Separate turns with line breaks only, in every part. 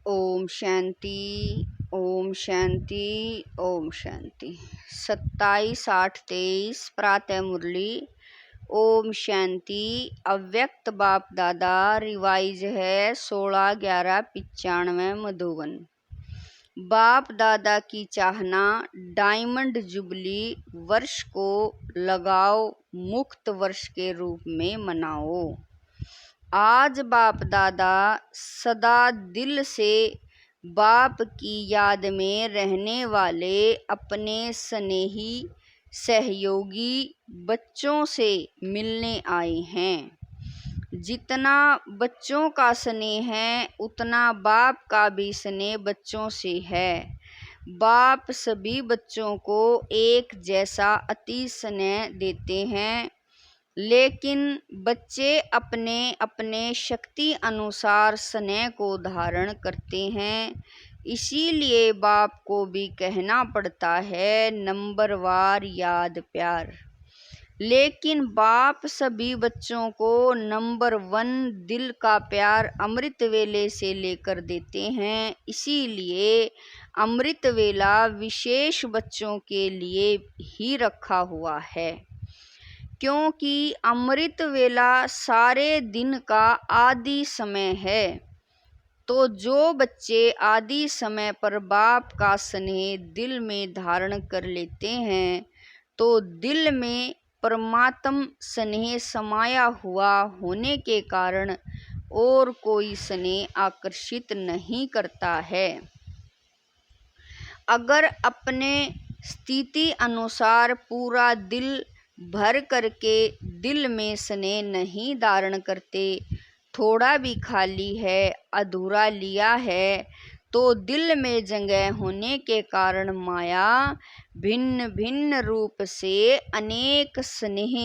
ओम शांति, ओम शांति, ओम शांति। 27/8/23 प्रातः मुरली। ओम शांति। अव्यक्त बाप दादा रिवाइज है 16/11/95 मधुबन। बाप दादा की चाहना डायमंड जुबली वर्ष को लगाओ मुक्त वर्ष के रूप में मनाओ। आज बाप दादा सदा दिल से बाप की याद में रहने वाले अपने स्नेही सहयोगी बच्चों से मिलने आए हैं। जितना बच्चों का स्नेह है उतना बाप का भी स्नेह बच्चों से है। बाप सभी बच्चों को एक जैसा अति स्नेह देते हैं, लेकिन बच्चे अपने अपने शक्ति अनुसार स्नेह को धारण करते हैं। इसीलिए बाप को भी कहना पड़ता है नंबरवार याद प्यार। लेकिन बाप सभी बच्चों को नंबर 1 दिल का प्यार अमृत वेले से लेकर देते हैं। इसीलिए अमृत वेला विशेष बच्चों के लिए ही रखा हुआ है, क्योंकि अमृत वेला सारे दिन का आदि समय है। तो जो बच्चे आदि समय पर बाप का स्नेह दिल में धारण कर लेते हैं, तो दिल में परमात्म स्नेह समाया हुआ होने के कारण और कोई स्नेह आकर्षित नहीं करता है। अगर अपने स्थिति अनुसार पूरा दिल भर करके दिल में स्नेह नहीं धारण करते, थोड़ा भी खाली है, अधूरा लिया है, तो दिल में जगह होने के कारण माया भिन्न भिन्न रूप से अनेक स्नेह,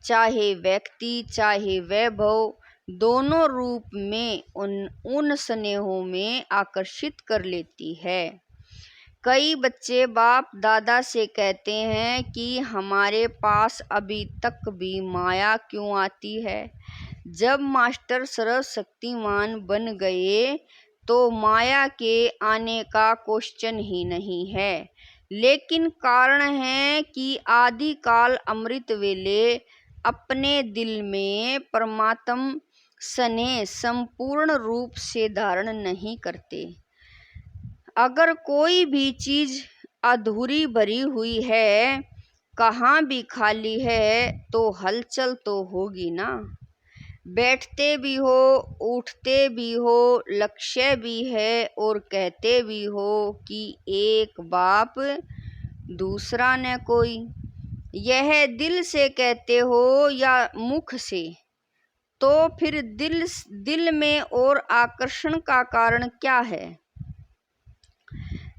चाहे व्यक्ति चाहे वैभव, दोनों रूप में उन स्नेहों में आकर्षित कर लेती है। कई बच्चे बाप दादा से कहते हैं कि हमारे पास अभी तक भी माया क्यों आती है। जब मास्टर सर्वशक्तिमान बन गए तो माया के आने का क्वेश्चन ही नहीं है, लेकिन कारण है कि आदिकाल अमृत वेले अपने दिल में परमात्म स्नेह संपूर्ण रूप से धारण नहीं करते। अगर कोई भी चीज अधूरी भरी हुई है, कहाँ भी खाली है, तो हलचल तो होगी ना। बैठते भी हो, उठते भी हो, लक्ष्य भी है और कहते भी हो कि एक बाप दूसरा न कोई। यह दिल से कहते हो या मुख से, तो फिर दिल में और आकर्षण का कारण क्या है।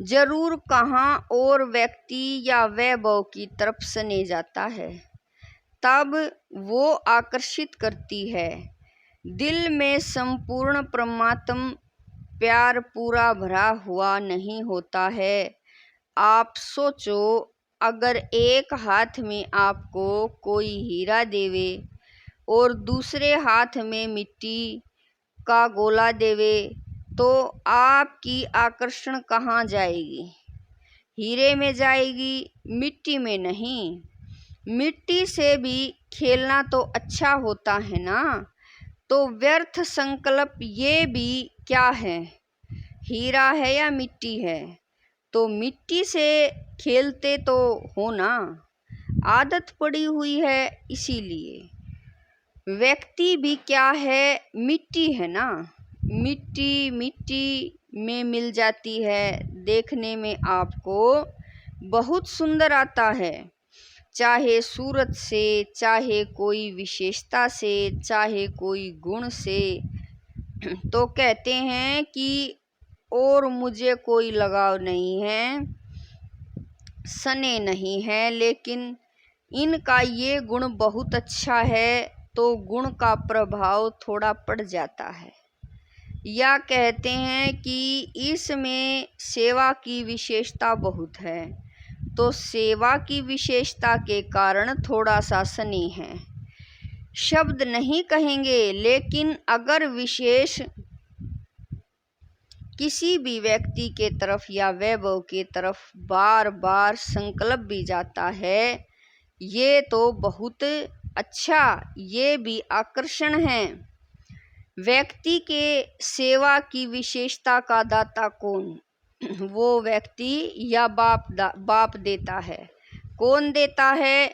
जरूर कहाँ और व्यक्ति या वैभव की तरफ स्नेह जाता है, तब वो आकर्षित करती है। दिल में संपूर्ण परमात्म प्यार पूरा भरा हुआ नहीं होता है। आप सोचो, अगर एक हाथ में आपको कोई हीरा देवे और दूसरे हाथ में मिट्टी का गोला देवे, तो आपकी आकर्षण कहाँ जाएगी। हीरे में जाएगी, मिट्टी में नहीं। मिट्टी से भी खेलना तो अच्छा होता है ना। तो व्यर्थ संकल्प ये भी क्या है, हीरा है या मिट्टी है। तो मिट्टी से खेलते तो हो ना, आदत पड़ी हुई है। इसीलिए व्यक्ति भी क्या है, मिट्टी है ना। मिट्टी मिट्टी में मिल जाती है, देखने में आपको बहुत सुंदर आता है, चाहे सूरत से, चाहे कोई विशेषता से, चाहे कोई गुण से। तो कहते हैं कि और मुझे कोई लगाव नहीं है, स्नेह नहीं है, लेकिन इनका ये गुण बहुत अच्छा है, तो गुण का प्रभाव थोड़ा पड़ जाता है। या कहते हैं कि इसमें सेवा की विशेषता बहुत है, तो सेवा की विशेषता के कारण थोड़ा सा स्नेह है। शब्द नहीं कहेंगे, लेकिन अगर विशेष किसी भी व्यक्ति के तरफ या वैभव के तरफ बार बार संकल्प भी जाता है, ये तो बहुत अच्छा, ये भी आकर्षण है। व्यक्ति के सेवा की विशेषता का दाता कौन? वो व्यक्ति या बाप देता है। कौन देता है?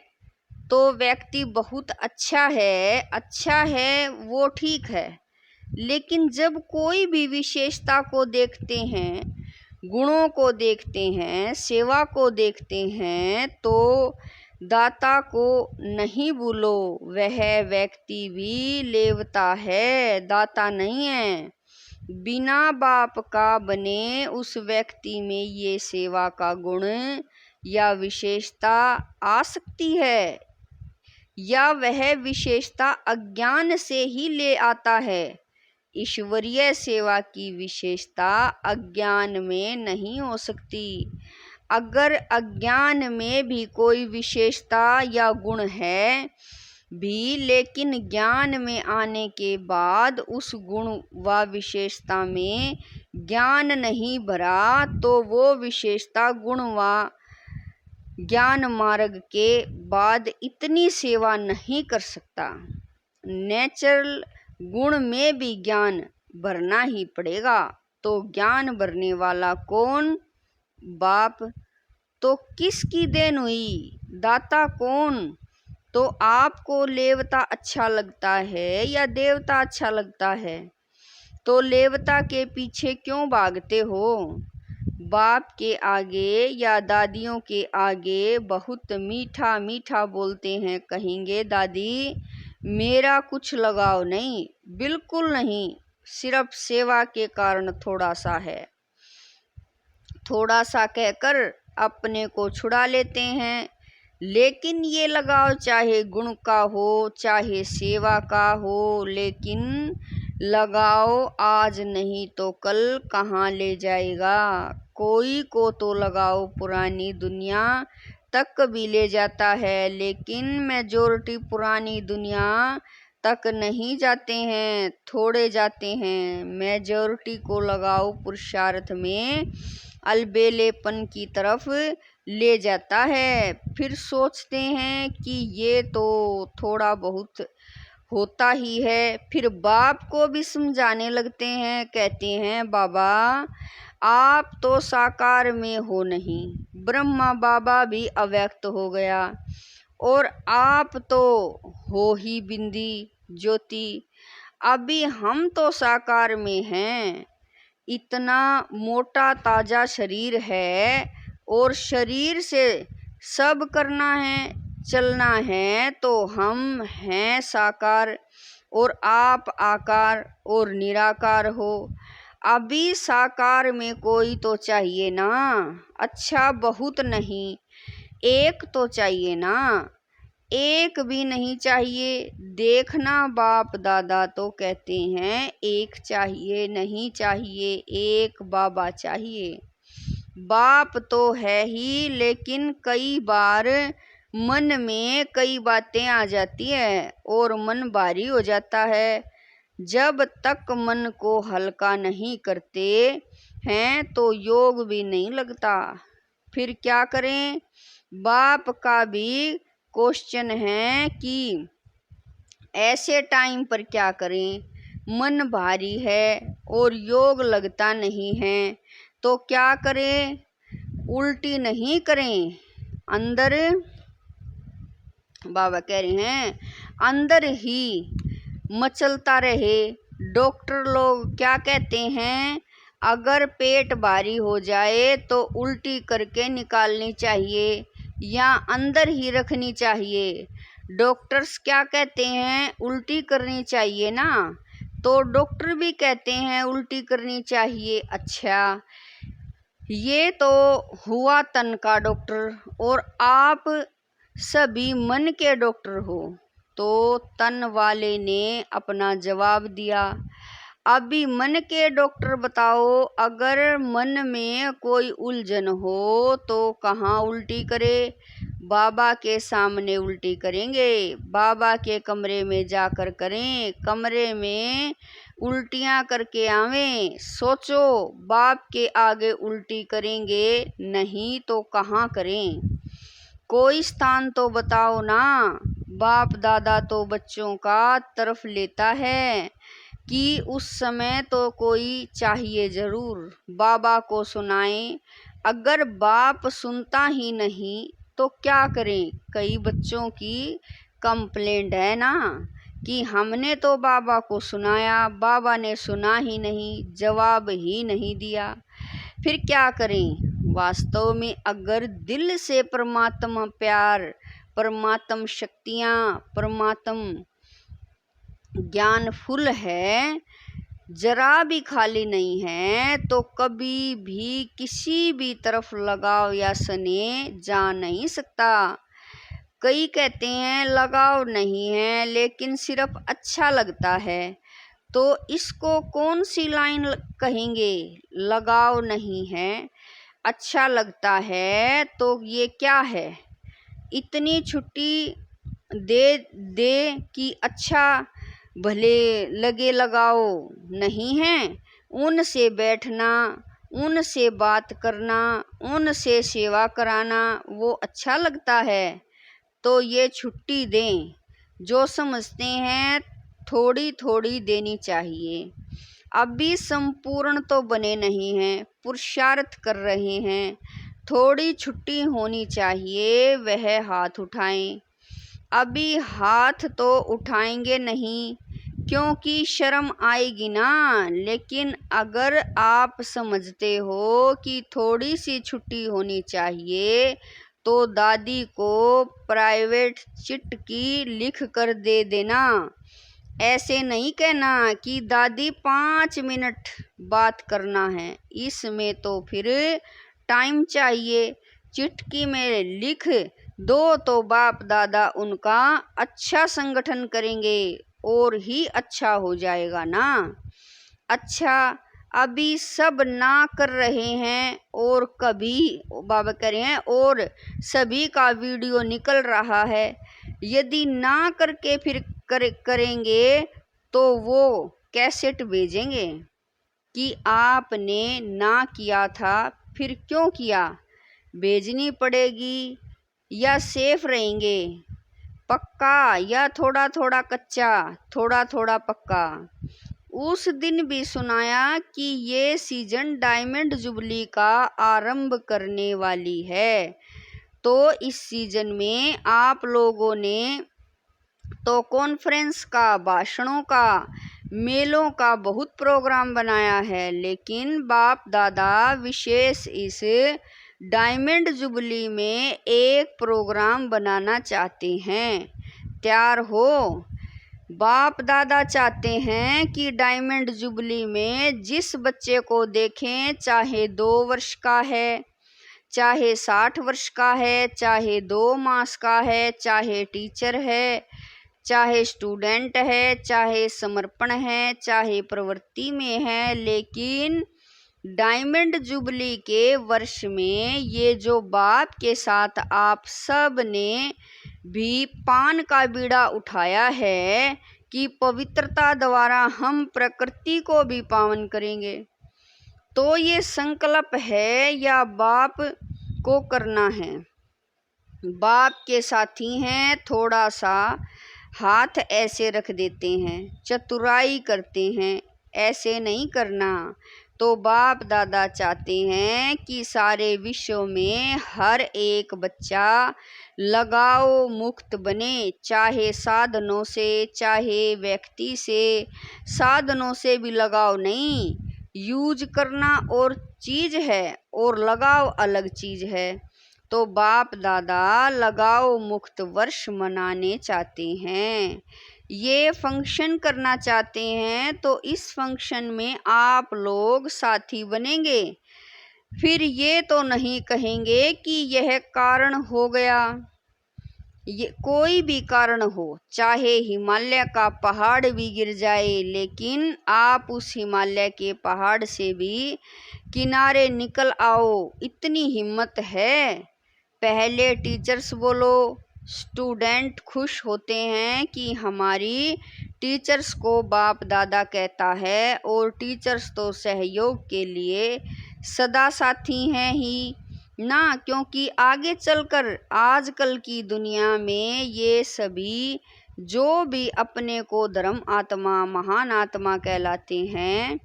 तो व्यक्ति बहुत अच्छा है वो ठीक है, लेकिन जब कोई भी विशेषता को देखते हैं, गुणों को देखते हैं, सेवा को देखते हैं, तो दाता को नहीं भूलो, वह व्यक्ति भी लेवता है, दाता नहीं है। बिना बाप का बने उस व्यक्ति में ये सेवा का गुण या विशेषता आ सकती है, या वह विशेषता अज्ञान से ही ले आता है। ईश्वरीय सेवा की विशेषता अज्ञान में नहीं हो सकती। अगर अज्ञान में भी कोई विशेषता या गुण है भी, लेकिन ज्ञान में आने के बाद उस गुण व विशेषता में ज्ञान नहीं भरा, तो वो विशेषता गुण व ज्ञान मार्ग के बाद इतनी सेवा नहीं कर सकता। नेचुरल गुण में भी ज्ञान भरना ही पड़ेगा। तो ज्ञान भरने वाला कौन? बाप। तो किसकी देन हुई? दाता कौन? तो आपको लेवता अच्छा लगता है या देवता अच्छा लगता है? तो लेवता के पीछे क्यों भागते हो? बाप के आगे या दादियों के आगे बहुत मीठा मीठा बोलते हैं, कहेंगे दादी मेरा कुछ लगाव नहीं, बिल्कुल नहीं, सिर्फ सेवा के कारण थोड़ा सा है, थोड़ा सा कहकर अपने को छुड़ा लेते हैं। लेकिन ये लगाव चाहे गुण का हो चाहे सेवा का हो, लेकिन लगाव आज नहीं तो कल कहाँ ले जाएगा। कोई को तो लगाव पुरानी दुनिया तक भी ले जाता है, लेकिन मेजॉरिटी पुरानी दुनिया तक नहीं जाते हैं, थोड़े जाते हैं। मेजॉरिटी को लगाव पुरुषार्थ में अलबेलेपन की तरफ ले जाता है। फिर सोचते हैं कि ये तो थोड़ा बहुत होता ही है। फिर बाप को भी समझाने लगते हैं, कहते हैं बाबा आप तो साकार में हो नहीं, ब्रह्मा बाबा भी अव्यक्त हो गया, और आप तो हो ही बिंदी ज्योति, अभी हम तो साकार में हैं। इतना मोटा ताजा शरीर है और शरीर से सब करना है, चलना है, तो हम हैं साकार और आप आकार और निराकार हो। अभी साकार में कोई तो चाहिए ना, अच्छा बहुत नहीं, एक तो चाहिए ना, एक भी नहीं चाहिए। देखना बाप दादा तो कहते हैं एक चाहिए नहीं चाहिए, एक बाबा चाहिए। बाप तो है ही, लेकिन कई बार मन में कई बातें आ जाती है और मन भारी हो जाता है। जब तक मन को हल्का नहीं करते हैं तो योग भी नहीं लगता। फिर क्या करें? बाप का भी क्वेश्चन है कि ऐसे टाइम पर क्या करें? मन भारी है और योग लगता नहीं है, तो क्या करें? उल्टी नहीं करें, अंदर बाबा कह रहे हैं अंदर ही मचलता रहे। डॉक्टर लोग क्या कहते हैं? अगर पेट भारी हो जाए तो उल्टी करके निकालनी चाहिए या अंदर ही रखनी चाहिए। डॉक्टर्स क्या कहते हैं? उल्टी करनी चाहिए ना, तो डॉक्टर भी कहते हैं उल्टी करनी चाहिए। अच्छा, ये तो हुआ तन का डॉक्टर, और आप सभी मन के डॉक्टर हो। तो तन वाले ने अपना जवाब दिया। अभी मन के डॉक्टर बताओ, अगर मन में कोई उलझन हो तो कहाँ उल्टी करे? बाबा के सामने उल्टी करेंगे, बाबा के कमरे में जाकर करें। कमरे में उल्टियां करके आवें। सोचो बाप के आगे उल्टी करेंगे नहीं तो कहाँ करें। कोई स्थान तो बताओ ना। बाप दादा तो बच्चों का तरफ लेता है कि उस समय तो कोई चाहिए जरूर। बाबा को सुनाएं। अगर बाप सुनता ही नहीं तो क्या करें। कई बच्चों की कंप्लेंट है ना कि हमने तो बाबा को सुनाया, बाबा ने सुना ही नहीं, जवाब ही नहीं दिया। फिर क्या करें। वास्तव में अगर दिल से परमात्मा प्यार, परमात्म शक्तियाँ, परमात्म ज्ञान फुल है, जरा भी खाली नहीं है, तो कभी भी किसी भी तरफ लगाव या स्नेह जा नहीं सकता। कई कहते हैं लगाव नहीं है लेकिन सिर्फ अच्छा लगता है, तो इसको कौन सी लाइन कहेंगे। लगाव नहीं है, अच्छा लगता है, तो ये क्या है। इतनी छुट्टी दे दे कि अच्छा भले लगे लगाओ नहीं है। उनसे बैठना, उनसे बात करना, उनसे सेवा कराना वो अच्छा लगता है, तो ये छुट्टी दें। जो समझते हैं थोड़ी थोड़ी देनी चाहिए। अभी संपूर्ण तो बने नहीं हैं, पुरुषार्थ कर रहे हैं, थोड़ी छुट्टी होनी चाहिए। वह हाथ उठाएं। अभी हाथ तो उठाएंगे नहीं क्योंकि शर्म आएगी ना। लेकिन अगर आप समझते हो कि थोड़ी सी छुट्टी होनी चाहिए तो दादी को प्राइवेट चिट्ठी लिख कर दे देना। ऐसे नहीं कहना कि दादी 5 मिनट बात करना है, इसमें तो फिर टाइम चाहिए। चिट्ठी में लिख दो तो बाप दादा उनका अच्छा संगठन करेंगे और ही अच्छा हो जाएगा ना। अच्छा अभी सब ना कर रहे हैं और कभी बाबा कह रहे हैं और सभी का वीडियो निकल रहा है। यदि ना करके फिर करेंगे तो वो कैसेट भेजेंगे कि आपने ना किया था, फिर क्यों किया। भेजनी पड़ेगी या सेफ रहेंगे। पक्का या थोड़ा थोड़ा कच्चा, थोड़ा थोड़ा पक्का। उस दिन भी सुनाया कि ये सीजन डायमंड जुबली का आरंभ करने वाली है, तो इस सीजन में आप लोगों ने तो कॉन्फ्रेंस का, भाषणों का, मेलों का बहुत प्रोग्राम बनाया है, लेकिन बाप दादा विशेष इस डायमंड जुबली में एक प्रोग्राम बनाना चाहते हैं। तैयार हो। बाप दादा चाहते हैं कि डायमंड जुबली में जिस बच्चे को देखें, चाहे 2 वर्ष का है, चाहे 60 वर्ष का है, चाहे 2 मास का है, चाहे टीचर है, चाहे स्टूडेंट है, चाहे समर्पण है, चाहे प्रवृत्ति में है, लेकिन डायमंड जुबली के वर्ष में ये जो बाप के साथ आप सब ने भी पान का बीड़ा उठाया है कि पवित्रता द्वारा हम प्रकृति को भी पावन करेंगे, तो ये संकल्प है या बाप को करना है। बाप के साथी हैं, थोड़ा सा हाथ ऐसे रख देते हैं, चतुराई करते हैं, ऐसे नहीं करना। तो बाप दादा चाहते हैं कि सारे विश्व में हर एक बच्चा लगाव मुक्त बने, चाहे साधनों से, चाहे व्यक्ति से। साधनों से भी लगाव नहीं, यूज करना और चीज़ है और लगाव अलग चीज़ है। तो बाप दादा लगाव मुक्त वर्ष मनाने चाहते हैं, ये फंक्शन करना चाहते हैं, तो इस फंक्शन में आप लोग साथी बनेंगे। फिर ये तो नहीं कहेंगे कि यह कारण हो गया। ये कोई भी कारण हो, चाहे हिमालय का पहाड़ भी गिर जाए, लेकिन आप उस हिमालय के पहाड़ से भी किनारे निकल आओ, इतनी हिम्मत है। पहले टीचर्स बोलो, स्टूडेंट खुश होते हैं कि हमारी टीचर्स को बाप दादा कहता है और टीचर्स तो सहयोग के लिए सदा साथी हैं ही ना, क्योंकि आगे चलकर आजकल की दुनिया में ये सभी जो भी अपने को धर्म आत्मा महान आत्मा कहलाते हैं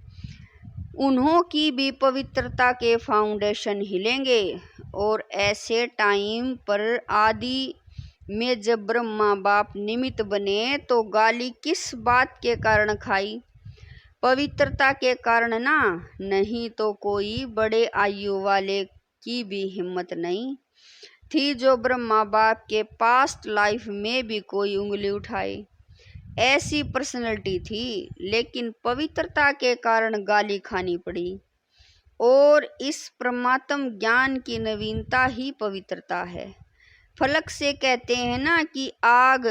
उन्हों की भी पवित्रता के फाउंडेशन हिलेंगे। और ऐसे टाइम पर आदि में जब ब्रह्मा बाप निमित्त बने तो गाली किस बात के कारण खाई? पवित्रता के कारण ना, नहीं तो कोई बड़े आयु वाले की भी हिम्मत नहीं थी जो ब्रह्मा बाप के पास्ट लाइफ में भी कोई उंगली उठाए। ऐसी पर्सनैलिटी थी, लेकिन पवित्रता के कारण गाली खानी पड़ी। और इस परमात्म ज्ञान की नवीनता ही पवित्रता है। फलक से कहते हैं ना कि आग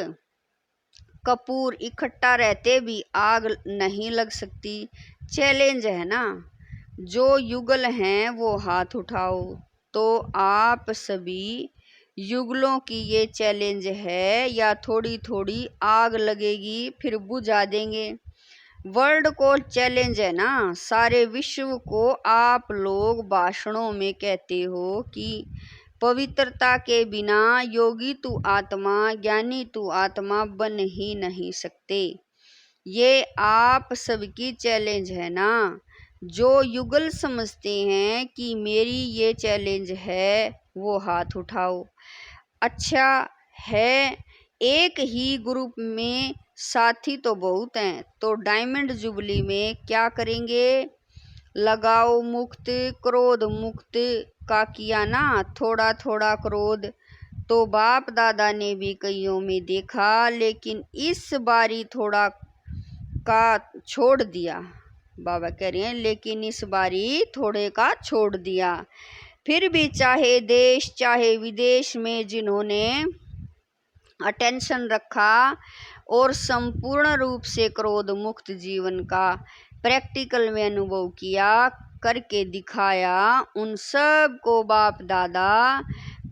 कपूर इकट्ठा रहते भी आग नहीं लग सकती। चैलेंज है ना, जो युगल हैं वो हाथ उठाओ। तो आप सभी युगलों की ये चैलेंज है, या थोड़ी थोड़ी आग लगेगी फिर बुझा देंगे। वर्ल्ड को चैलेंज है ना, सारे विश्व को। आप लोग भाषणों में कहते हो कि पवित्रता के बिना योगी तू आत्मा, ज्ञानी तू आत्मा बन ही नहीं सकते। ये आप सबकी चैलेंज है ना। जो युगल समझते हैं कि मेरी ये चैलेंज है वो हाथ उठाओ। अच्छा है, एक ही ग्रुप में साथी तो बहुत हैं, तो डायमंड जुबली में क्या करेंगे? लगाओ मुक्त, क्रोध मुक्त का किया ना थोड़ा थोड़ा क्रोध। तो बाप दादा ने भी कईयों में देखा, लेकिन इस बारी थोड़ा का छोड़ दिया। बाबा कह रहे हैं लेकिन इस बारी थोड़े का छोड़ दिया। फिर भी चाहे देश चाहे विदेश में जिन्होंने अटेंशन रखा और संपूर्ण रूप से क्रोध मुक्त जीवन का प्रैक्टिकल में अनुभव किया, करके दिखाया, उन सब को बाप दादा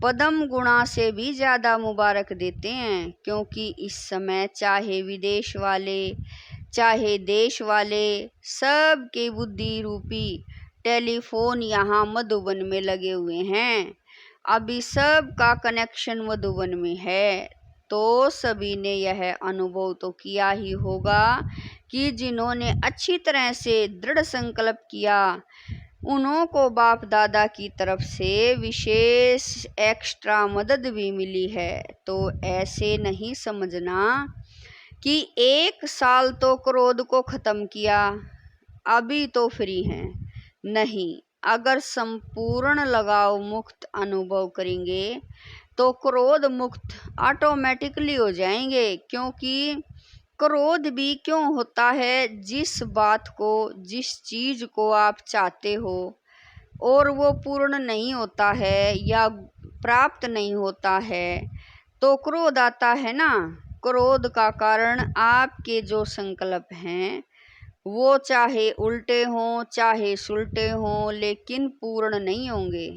पदम गुणा से भी ज़्यादा मुबारक देते हैं। क्योंकि इस समय चाहे विदेश वाले चाहे देश वाले सब के बुद्धि रूपी टेलीफोन यहाँ मधुबन में लगे हुए हैं। अभी सब का कनेक्शन मधुबन में है, तो सभी ने यह अनुभव तो किया ही होगा कि जिन्होंने अच्छी तरह से दृढ़ संकल्प किया उन्हों को बाप दादा की तरफ से विशेष एक्स्ट्रा मदद भी मिली है। तो ऐसे नहीं समझना कि 1 साल तो क्रोध को ख़त्म किया अभी तो फ्री हैं। नहीं, अगर संपूर्ण लगाव मुक्त अनुभव करेंगे तो क्रोध मुक्त ऑटोमेटिकली हो जाएंगे। क्योंकि क्रोध भी क्यों होता है? जिस बात को, जिस चीज़ को आप चाहते हो और वो पूर्ण नहीं होता है या प्राप्त नहीं होता है तो क्रोध आता है ना। क्रोध का कारण आपके जो संकल्प हैं वो चाहे उल्टे हों चाहे सुलटे हों, लेकिन पूर्ण नहीं होंगे।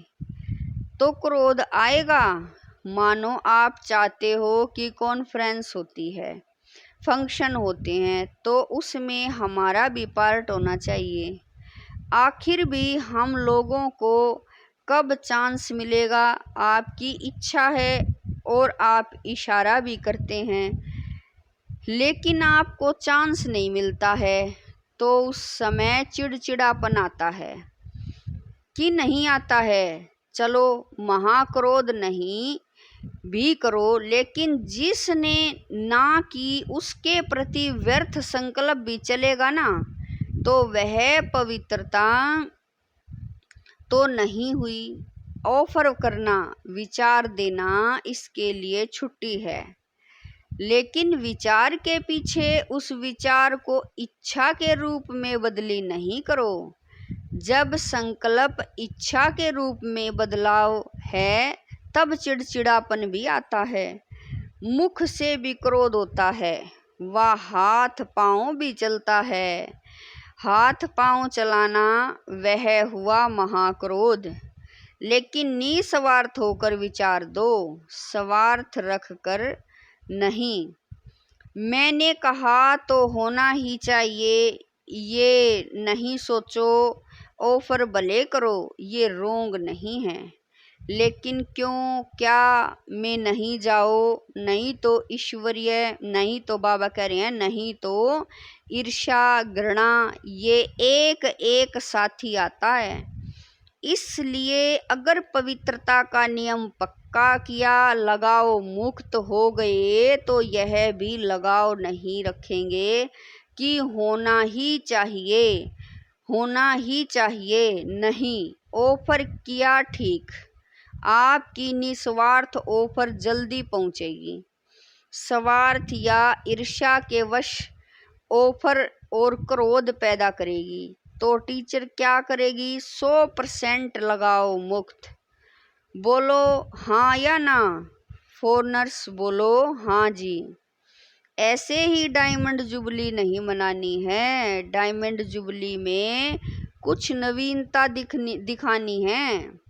तो क्रोध आएगा। मानो आप चाहते हो कि कॉन्फ्रेंस होती है, फंक्शन होते हैं, तो उसमें हमारा भी पार्ट होना चाहिए। आखिर भी हम लोगों को कब चांस मिलेगा? आपकी इच्छा है और आप इशारा भी करते हैं, लेकिन आपको चांस नहीं मिलता है। तो उस समय चिड़चिड़ापन आता है कि नहीं आता है। चलो महाक्रोध नहीं भी करो, लेकिन जिसने ना की उसके प्रति व्यर्थ संकल्प भी चलेगा ना, तो वह पवित्रता तो नहीं हुई। ऑफर करना, विचार देना, इसके लिए छुट्टी है, लेकिन विचार के पीछे उस विचार को इच्छा के रूप में बदली नहीं करो। जब संकल्प इच्छा के रूप में बदलाव है तब चिड़चिड़ापन भी आता है, मुख से भी क्रोध होता है, वह हाथ पांव भी चलता है। हाथ पांव चलाना वह हुआ महाक्रोध। लेकिन निस्वार्थ होकर विचार दो, स्वार्थ रख कर नहीं। मैंने कहा तो होना ही चाहिए, ये नहीं सोचो ऑफर भले करो, ये रोंग नहीं है। लेकिन क्यों क्या मैं नहीं जाओ, नहीं तो ईश्वरीय, नहीं तो बाबा कह रहे हैं नहीं तो ईर्ष्या घृणा ये एक एक साथी आता है। इसलिए अगर पवित्रता का नियम पक्का किया, लगाव मुक्त हो गए, तो यह भी लगाव नहीं रखेंगे कि होना ही चाहिए, होना ही चाहिए। नहीं, ऑफर किया ठीक, आपकी निस्वार्थ ऑफर जल्दी पहुंचेगी। स्वार्थ या ईर्ष्या के वश ऑफर और क्रोध पैदा करेगी, तो टीचर क्या करेगी? 100% लगाओ मुक्त। बोलो हाँ या ना? फॉरनर्स बोलो हाँ जी। ऐसे ही डायमंड जुबली नहीं मनानी है, डायमंड जुबली में कुछ नवीनता दिखानी है।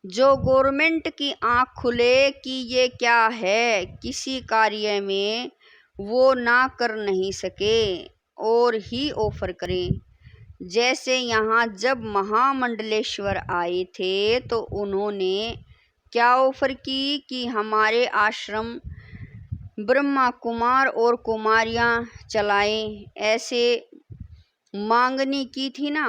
जो गवर्नमेंट की आंख खुले कि ये क्या है, किसी कार्य में वो ना कर नहीं सके और ही ऑफर करें। जैसे यहाँ जब महामंडलेश्वर आए थे तो उन्होंने क्या ऑफर की कि हमारे आश्रम ब्रह्मा कुमार और कुमारियाँ चलाएं, ऐसे मांगनी की थी ना।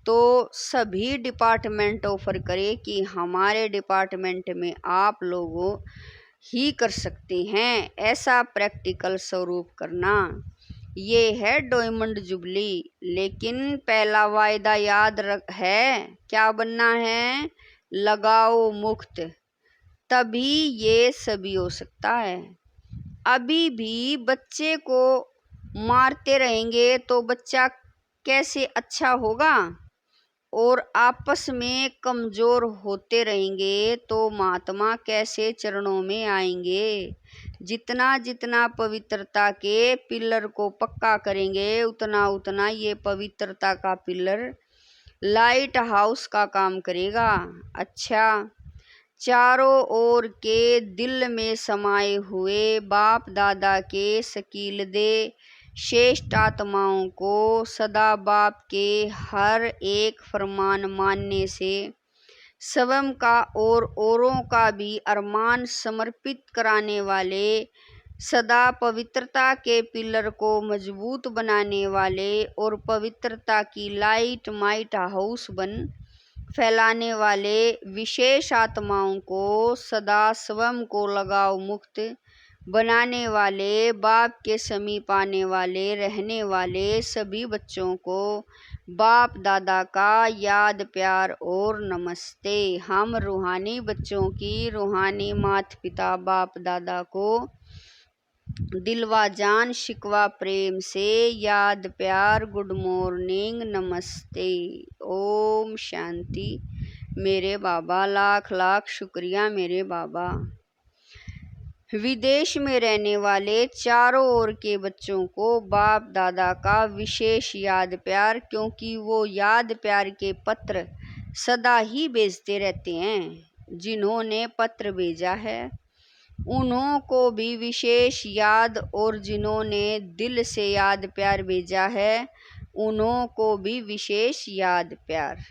तो सभी डिपार्टमेंट ऑफर करे कि हमारे डिपार्टमेंट में आप लोगों ही कर सकते हैं, ऐसा प्रैक्टिकल स्वरूप करना। ये है डायमंड जुबली। लेकिन पहला वायदा याद है, क्या बनना है? लगाओ मुक्त, तभी ये सभी हो सकता है। अभी भी बच्चे को मारते रहेंगे तो बच्चा कैसे अच्छा होगा, और आपस में कमजोर होते रहेंगे तो महात्मा कैसे चरणों में आएंगे। जितना जितना पवित्रता के पिलर को पक्का करेंगे, उतना उतना ये पवित्रता का पिलर लाइट हाउस का काम करेगा। अच्छा, चारों ओर के दिल में समाये हुए बाप दादा के शकील दे श्रेष्ठ आत्माओं को सदा बाप के हर एक फरमान मानने से स्वयं का और औरों का भी अरमान समर्पित कराने वाले, सदा पवित्रता के पिलर को मजबूत बनाने वाले और पवित्रता की लाइट माइट हाउस बन फैलाने वाले विशेष आत्माओं को सदा स्वयं को लगाव मुक्त बनाने वाले, बाप के समीप आने वाले, रहने वाले सभी बच्चों को बाप दादा का याद प्यार और नमस्ते। हम रूहानी बच्चों की रूहानी माता पिता बाप दादा को दिलवा जान शिकवा प्रेम से याद प्यार, गुड मॉर्निंग, नमस्ते, ओम शांति। मेरे बाबा, लाख लाख शुक्रिया मेरे बाबा। विदेश में रहने वाले चारों ओर के बच्चों को बाप दादा का विशेष याद प्यार, क्योंकि वो याद प्यार के पत्र सदा ही भेजते रहते हैं। जिन्होंने पत्र भेजा है उन्हों को भी विशेष याद, और जिन्होंने दिल से याद प्यार भेजा है उन्हों को भी विशेष याद प्यार।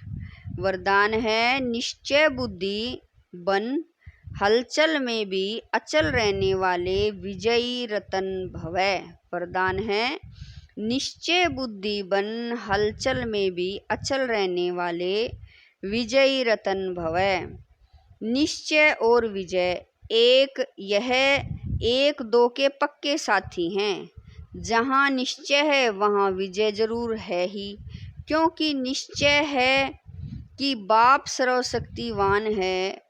वरदान है निश्चय बुद्धि बन, हलचल में भी अचल रहने वाले विजयी रतन भवै। वरदान है निश्चय बुद्धि बन, हलचल में भी अचल रहने वाले विजयी रतन भवै। निश्चय और विजय यह एक दो के पक्के साथी हैं। जहाँ निश्चय है वहाँ विजय जरूर है ही, क्योंकि निश्चय है कि बाप सर्वशक्तिवान है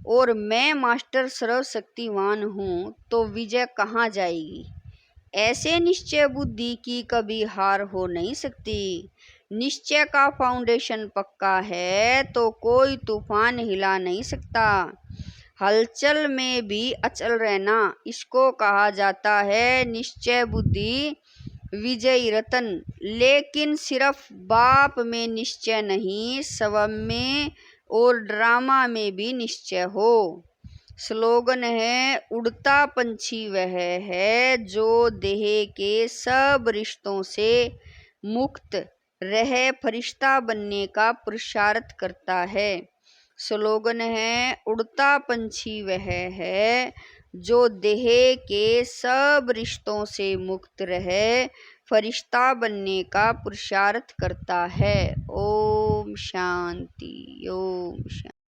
और मैं मास्टर सर्वशक्तिवान हूँ, तो विजय कहाँ जाएगी। ऐसे निश्चय बुद्धि की कभी हार हो नहीं सकती। निश्चय का फाउंडेशन पक्का है तो कोई तूफान हिला नहीं सकता। हलचल में भी अचल रहना, इसको कहा जाता है निश्चय बुद्धि विजयी रतन। लेकिन सिर्फ बाप में निश्चय नहीं, स्वयं में और ड्रामा में भी निश्चय हो। स्लोगन है उड़ता पंछी वह है जो देह के सब रिश्तों से मुक्त रह फरिश्ता बनने का पुरुषार्थ करता है। स्लोगन है उड़ता पंछी वह है जो देह के सब रिश्तों से मुक्त रहे फरिश्ता बनने का पुरुषार्थ करता है। ओम शांति। ओम शांति।